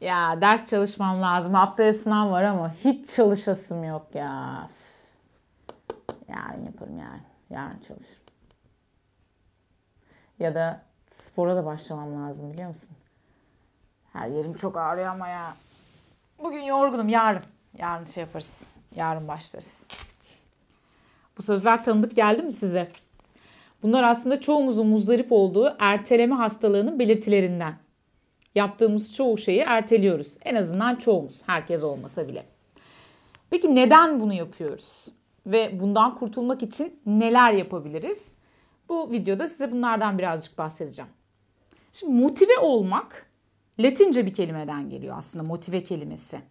Ya ders çalışmam lazım. Haftaya sınav var ama hiç çalışasım yok ya. Yarın yaparım yarın. Yarın çalışırım. Ya da spora da başlamam lazım biliyor musun? Her yerim çok ağrıyor ama ya. Bugün yorgunum yarın. Yarın şey yaparız. Yarın başlarız. Bu sözler tanıdık geldi mi size? Bunlar aslında çoğumuzun muzdarip olduğu erteleme hastalığının belirtilerinden. Yaptığımız çoğu şeyi erteliyoruz. En azından çoğumuz, herkes olmasa bile. Peki neden bunu yapıyoruz? Ve bundan kurtulmak için neler yapabiliriz? Bu videoda size bunlardan birazcık bahsedeceğim. Şimdi motive olmak Latince bir kelimeden geliyor aslında motive kelimesi.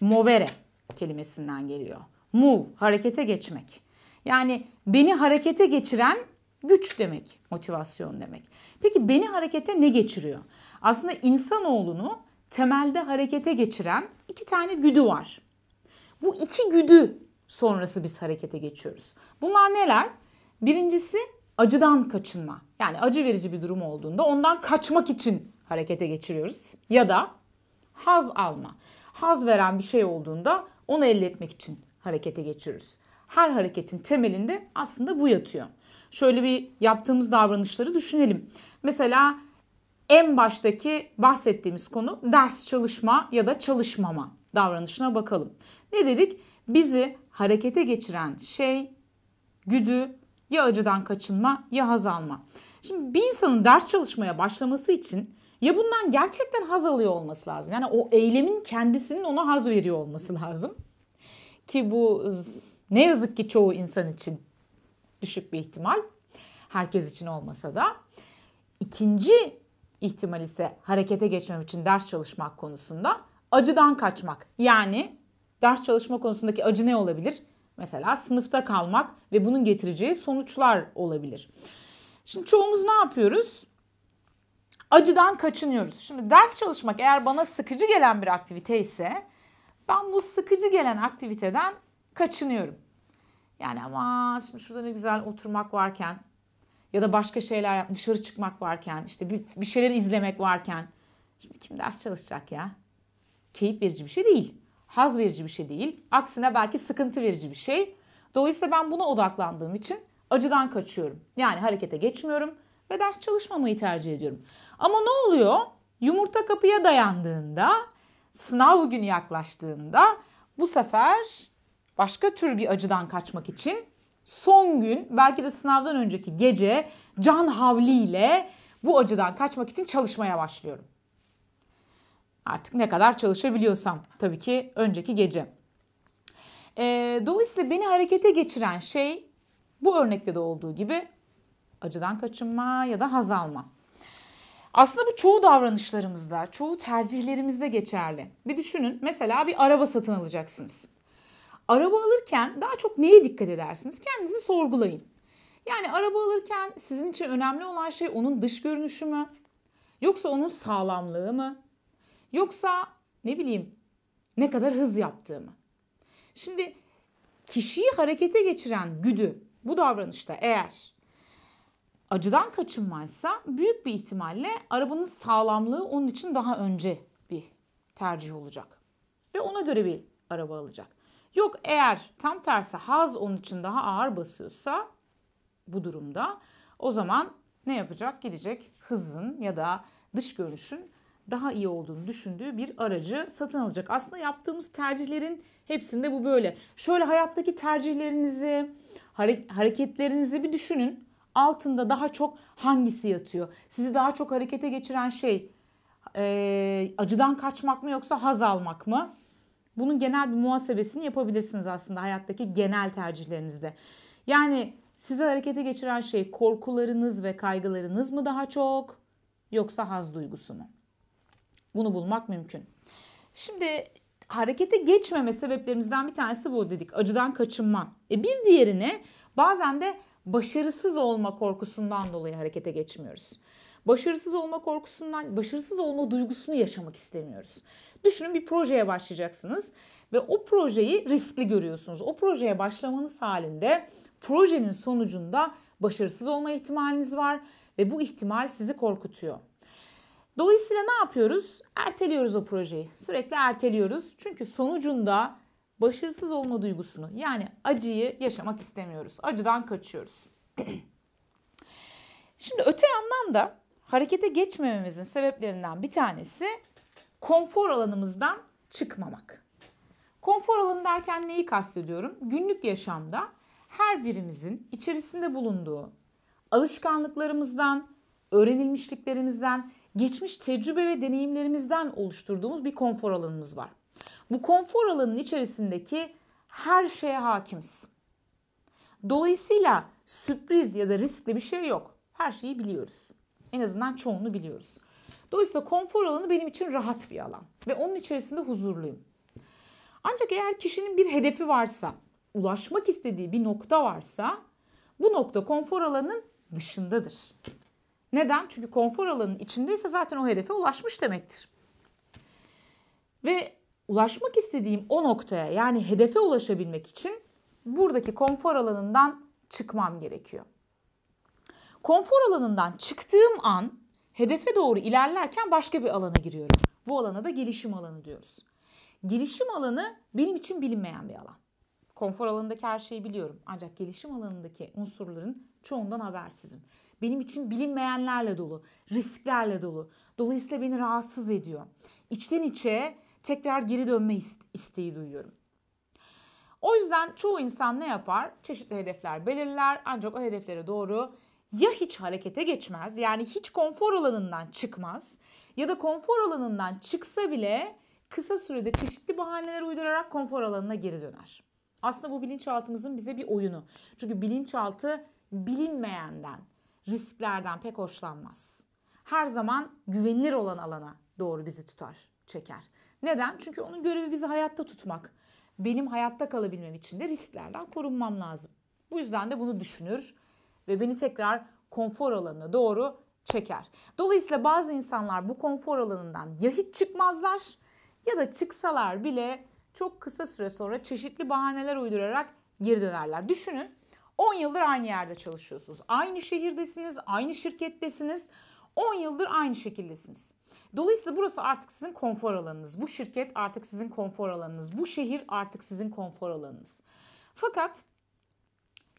Movere kelimesinden geliyor. Move, harekete geçmek. Yani beni harekete geçiren güç demek, motivasyon demek. Peki beni harekete ne geçiriyor? Aslında insanoğlunu temelde harekete geçiren iki tane güdü var. Bu iki güdü sonrası biz harekete geçiyoruz. Bunlar neler? Birincisi acıdan kaçınma. Yani acı verici bir durum olduğunda ondan kaçmak için harekete geçiriyoruz. Ya da haz alma. Haz veren bir şey olduğunda onu elde etmek için harekete geçiyoruz. Her hareketin temelinde aslında bu yatıyor. Şöyle bir yaptığımız davranışları düşünelim. Mesela en baştaki bahsettiğimiz konu ders çalışma ya da çalışmama davranışına bakalım. Ne dedik? Bizi harekete geçiren şey, güdü, ya acıdan kaçınma ya haz alma. Şimdi bir insanın ders çalışmaya başlaması için ya bundan gerçekten haz alıyor olması lazım. Yani o eylemin kendisinin ona haz veriyor olması lazım. Ki bu ne yazık ki çoğu insan için düşük bir ihtimal. Herkes için olmasa da. İkinci ihtimal ise harekete geçmem için ders çalışmak konusunda acıdan kaçmak. Yani ders çalışma konusundaki acı ne olabilir? Mesela sınıfta kalmak ve bunun getireceği sonuçlar olabilir. Şimdi çoğumuz ne yapıyoruz? Acıdan kaçınıyoruz. Şimdi ders çalışmak eğer bana sıkıcı gelen bir aktivite ise ben bu sıkıcı gelen aktiviteden kaçınıyorum. Yani ama şimdi şurada ne güzel oturmak varken ya da başka şeyler yap, dışarı çıkmak varken, işte bir şeyler izlemek varken. Şimdi kim ders çalışacak ya? Keyif verici bir şey değil. Haz verici bir şey değil. Aksine belki sıkıntı verici bir şey. Dolayısıyla ben buna odaklandığım için acıdan kaçıyorum. Yani harekete geçmiyorum ve ders çalışmamayı tercih ediyorum. Ama ne oluyor? Yumurta kapıya dayandığında, sınav günü yaklaştığında bu sefer başka tür bir acıdan kaçmak için son gün belki de sınavdan önceki gece can havliyle bu acıdan kaçmak için çalışmaya başlıyorum. Artık ne kadar çalışabiliyorsam tabii ki önceki gece. Dolayısıyla beni harekete geçiren şey bu örnekte de olduğu gibi acıdan kaçınma ya da haz alma. Aslında bu çoğu davranışlarımızda, çoğu tercihlerimizde geçerli. Bir düşünün mesela bir araba satın alacaksınız. Araba alırken daha çok neye dikkat edersiniz? Kendinizi sorgulayın. Yani araba alırken sizin için önemli olan şey onun dış görünüşü mü? Yoksa onun sağlamlığı mı? Yoksa ne bileyim ne kadar hız yaptığı mı? Şimdi kişiyi harekete geçiren güdü bu davranışta eğer acıdan kaçınmaysa büyük bir ihtimalle arabanın sağlamlığı onun için daha önce bir tercih olacak. Ve ona göre bir araba alacak. Yok eğer tam tersi haz onun için daha ağır basıyorsa bu durumda o zaman ne yapacak? Gidecek hızın ya da dış görünüşün daha iyi olduğunu düşündüğü bir aracı satın alacak. Aslında yaptığımız tercihlerin hepsinde bu böyle. Şöyle hayattaki tercihlerinizi, hareketlerinizi bir düşünün. Altında daha çok hangisi yatıyor? Sizi daha çok harekete geçiren şey acıdan kaçmak mı yoksa haz almak mı? Bunun genel bir muhasebesini yapabilirsiniz aslında hayattaki genel tercihlerinizde. Yani sizi harekete geçiren şey korkularınız ve kaygılarınız mı daha çok yoksa haz duygusu mu? Bunu bulmak mümkün. Şimdi harekete geçmeme sebeplerimizden bir tanesi bu dedik. Acıdan kaçınma. Bir diğerine bazen de başarısız olma korkusundan dolayı harekete geçmiyoruz. Başarısız olma korkusundan, başarısız olma duygusunu yaşamak istemiyoruz. Düşünün bir projeye başlayacaksınız ve o projeyi riskli görüyorsunuz. O projeye başlamanız halinde projenin sonucunda başarısız olma ihtimaliniz var ve bu ihtimal sizi korkutuyor. Dolayısıyla ne yapıyoruz? Erteliyoruz o projeyi. Sürekli erteliyoruz. Çünkü sonucunda başarısız olma duygusunu, yani acıyı yaşamak istemiyoruz. Acıdan kaçıyoruz. Şimdi öte yandan da harekete geçmememizin sebeplerinden bir tanesi konfor alanımızdan çıkmamak. Konfor alanı derken neyi kastediyorum? Günlük yaşamda her birimizin içerisinde bulunduğu alışkanlıklarımızdan, öğrenilmişliklerimizden, geçmiş tecrübe ve deneyimlerimizden oluşturduğumuz bir konfor alanımız var. Bu konfor alanının içerisindeki her şeye hakimiz. Dolayısıyla sürpriz ya da riskli bir şey yok. Her şeyi biliyoruz. En azından çoğunu biliyoruz. Dolayısıyla konfor alanı benim için rahat bir alan ve onun içerisinde huzurluyum. Ancak eğer kişinin bir hedefi varsa, ulaşmak istediği bir nokta varsa bu nokta konfor alanının dışındadır. Neden? Çünkü konfor alanının içindeyse zaten o hedefe ulaşmış demektir. Ve ulaşmak istediğim o noktaya, yani hedefe ulaşabilmek için buradaki konfor alanından çıkmam gerekiyor. Konfor alanından çıktığım an hedefe doğru ilerlerken başka bir alana giriyorum. Bu alana da gelişim alanı diyoruz. Gelişim alanı benim için bilinmeyen bir alan. Konfor alanındaki her şeyi biliyorum. Ancak gelişim alanındaki unsurların çoğundan habersizim. Benim için bilinmeyenlerle dolu, risklerle dolu. Dolayısıyla beni rahatsız ediyor. İçten içe tekrar geri dönme isteği duyuyorum. O yüzden çoğu insan ne yapar? Çeşitli hedefler belirler ancak o hedeflere doğru ya hiç harekete geçmez, yani hiç konfor alanından çıkmaz ya da konfor alanından çıksa bile kısa sürede çeşitli bahaneler uydurarak konfor alanına geri döner. Aslında bu bilinçaltımızın bize bir oyunu. Çünkü bilinçaltı bilinmeyenden, risklerden pek hoşlanmaz. Her zaman güvenilir olan alana doğru bizi tutar, çeker. Neden? Çünkü onun görevi bizi hayatta tutmak. Benim hayatta kalabilmem için de risklerden korunmam lazım. Bu yüzden de bunu düşünür ve beni tekrar konfor alanına doğru çeker. Dolayısıyla bazı insanlar bu konfor alanından ya hiç çıkmazlar ya da çıksalar bile çok kısa süre sonra çeşitli bahaneler uydurarak geri dönerler. Düşünün, 10 yıldır aynı yerde çalışıyorsunuz. Aynı şehirdesiniz, aynı şirkettesiniz. 10 yıldır aynı şekildesiniz. Dolayısıyla burası artık sizin konfor alanınız. Bu şirket artık sizin konfor alanınız. Bu şehir artık sizin konfor alanınız. Fakat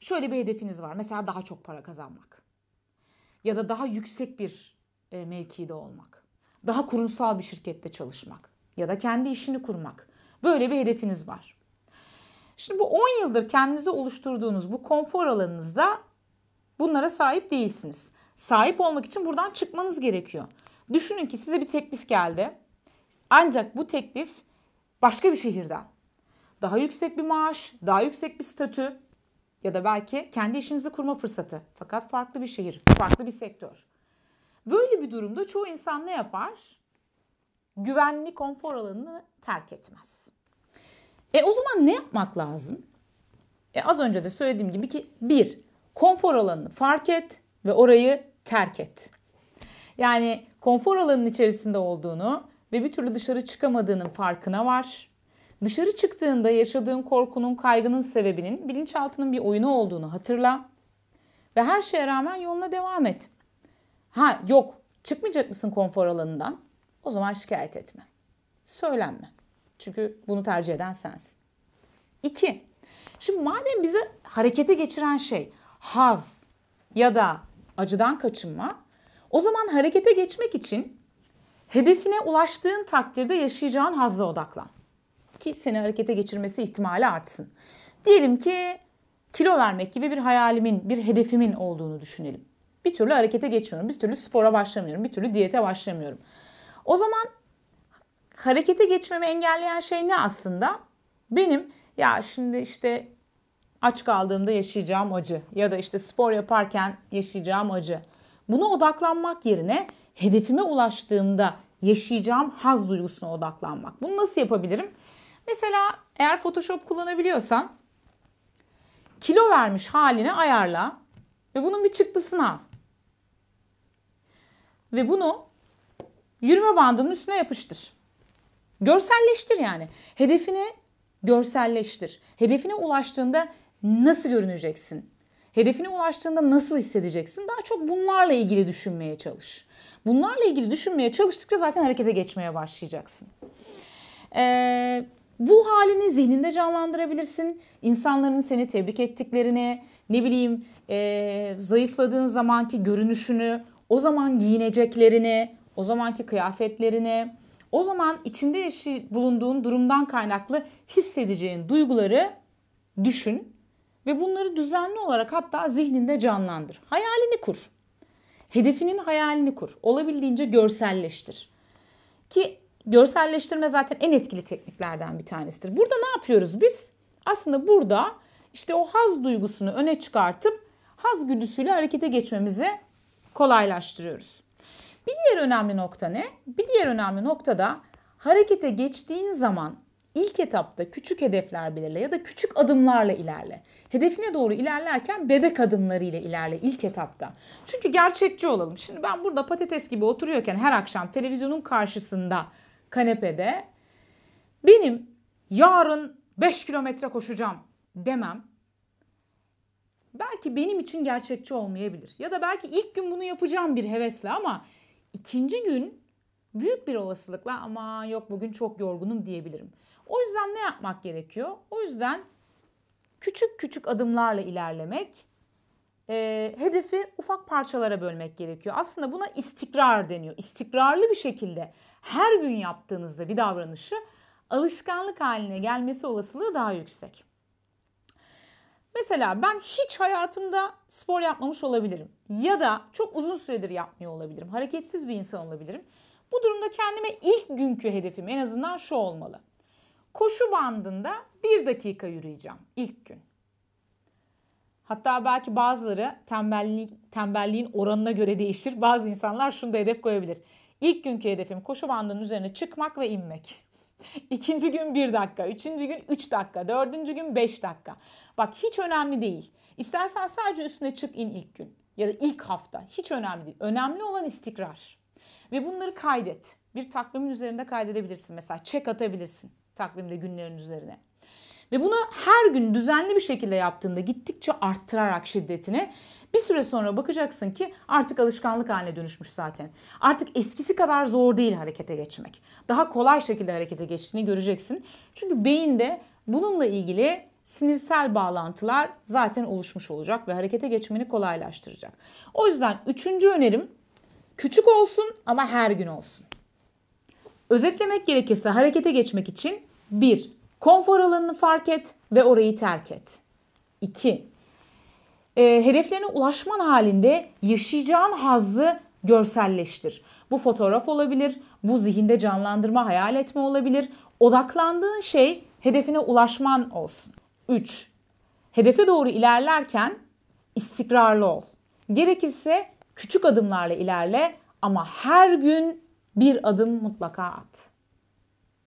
şöyle bir hedefiniz var. Mesela daha çok para kazanmak. Ya da daha yüksek bir mevkide olmak. Daha kurumsal bir şirkette çalışmak. Ya da kendi işini kurmak. Böyle bir hedefiniz var. Şimdi bu 10 yıldır kendinize oluşturduğunuz bu konfor alanınızda bunlara sahip değilsiniz. Sahip olmak için buradan çıkmanız gerekiyor. Düşünün ki size bir teklif geldi. Ancak bu teklif başka bir şehirden. Daha yüksek bir maaş, daha yüksek bir statü ya da belki kendi işinizi kurma fırsatı. Fakat farklı bir şehir, farklı bir sektör. Böyle bir durumda çoğu insan ne yapar? Güvenli konfor alanını terk etmez. O zaman ne yapmak lazım? Az önce de söylediğim gibi ki 1. Konfor alanını fark et ve orayı terk et. Yani konfor alanının içerisinde olduğunu ve bir türlü dışarı çıkamadığının farkına var. Dışarı çıktığında yaşadığın korkunun, kaygının sebebinin bilinçaltının bir oyunu olduğunu hatırla. Ve her şeye rağmen yoluna devam et. Yok, çıkmayacak mısın konfor alanından? O zaman şikayet etme. Söylenme. Çünkü bunu tercih eden sensin. 2. Şimdi madem bizi harekete geçiren şey haz ya da acıdan kaçınma, o zaman harekete geçmek için hedefine ulaştığın takdirde yaşayacağın hazza odaklan. Ki seni harekete geçirmesi ihtimali artsın. Diyelim ki kilo vermek gibi bir hayalimin, bir hedefimin olduğunu düşünelim. Bir türlü harekete geçmiyorum, bir türlü spora başlamıyorum, bir türlü diyete başlamıyorum. O zaman harekete geçmemi engelleyen şey ne aslında? Benim şimdi işte aç kaldığımda yaşayacağım acı ya da işte spor yaparken yaşayacağım acı. Buna odaklanmak yerine hedefime ulaştığımda yaşayacağım haz duygusuna odaklanmak. Bunu nasıl yapabilirim? Mesela eğer Photoshop kullanabiliyorsan kilo vermiş halini ayarla ve bunun bir çıktısını al. Ve bunu yürüme bandının üstüne yapıştır. Görselleştir yani. Hedefini görselleştir. Hedefine ulaştığında nasıl görüneceksin? Hedefine ulaştığında nasıl hissedeceksin? Daha çok bunlarla ilgili düşünmeye çalış. Bunlarla ilgili düşünmeye çalıştıkça zaten harekete geçmeye başlayacaksın. Bu halini zihninde canlandırabilirsin. İnsanların seni tebrik ettiklerini, ne bileyim zayıfladığın zamanki görünüşünü, o zaman giyineceklerini, o zamanki kıyafetlerini, o zaman içinde bulunduğun durumdan kaynaklı hissedeceğin duyguları düşün ve bunları düzenli olarak hatta zihninde canlandır. Hayalini kur. Hedefinin hayalini kur. Olabildiğince görselleştir. Ki görselleştirme zaten en etkili tekniklerden bir tanesidir. Burada ne yapıyoruz biz? Aslında burada işte o haz duygusunu öne çıkartıp haz güdüsüyle harekete geçmemizi kolaylaştırıyoruz. Bir diğer önemli nokta ne? Bir diğer önemli nokta da harekete geçtiğin zaman ilk etapta küçük hedefler belirle ya da küçük adımlarla ilerle. Hedefine doğru ilerlerken bebek adımlarıyla ilerle ilk etapta. Çünkü gerçekçi olalım. Şimdi ben burada patates gibi oturuyorken her akşam televizyonun karşısında kanepede benim yarın 5 kilometre koşacağım demem belki benim için gerçekçi olmayabilir. Ya da belki ilk gün bunu yapacağım bir hevesle ama ikinci gün büyük bir olasılıkla ama yok bugün çok yorgunum diyebilirim. O yüzden ne yapmak gerekiyor? O yüzden küçük küçük adımlarla ilerlemek, hedefi ufak parçalara bölmek gerekiyor. Aslında buna istikrar deniyor. İstikrarlı bir şekilde her gün yaptığınızda bir davranışı alışkanlık haline gelmesi olasılığı daha yüksek. Mesela ben hiç hayatımda spor yapmamış olabilirim. Ya da çok uzun süredir yapmıyor olabilirim. Hareketsiz bir insan olabilirim. Bu durumda kendime ilk günkü hedefim en azından şu olmalı. Koşu bandında 1 dakika yürüyeceğim ilk gün. Hatta belki bazıları tembelliğin oranına göre değişir. Bazı insanlar şunu da hedef koyabilir. İlk günkü hedefim koşu bandının üzerine çıkmak ve inmek. İkinci gün 1 dakika, üçüncü gün 3 dakika, dördüncü gün 5 dakika. Bak hiç önemli değil. İstersen sadece üstüne çık in ilk gün ya da ilk hafta. Hiç önemli değil. Önemli olan istikrar. Ve bunları kaydet. Bir takvimin üzerinde kaydedebilirsin. Mesela check atabilirsin takvimde günlerin üzerine. Ve bunu her gün düzenli bir şekilde yaptığında gittikçe arttırarak şiddetini bir süre sonra bakacaksın ki artık alışkanlık haline dönüşmüş zaten. Artık eskisi kadar zor değil harekete geçmek. Daha kolay şekilde harekete geçtiğini göreceksin. Çünkü beyinde bununla ilgili sinirsel bağlantılar zaten oluşmuş olacak ve harekete geçmeni kolaylaştıracak. O yüzden 3. önerim küçük olsun ama her gün olsun. Özetlemek gerekirse harekete geçmek için 1. Konfor alanını fark et ve orayı terk et. 2. Hedeflerine ulaşman halinde yaşayacağın hazzı görselleştir. Bu fotoğraf olabilir, bu zihinde canlandırma, hayal etme olabilir. Odaklandığın şey hedefine ulaşman olsun. 3. Hedefe doğru ilerlerken istikrarlı ol. Gerekirse küçük adımlarla ilerle ama her gün bir adım mutlaka at.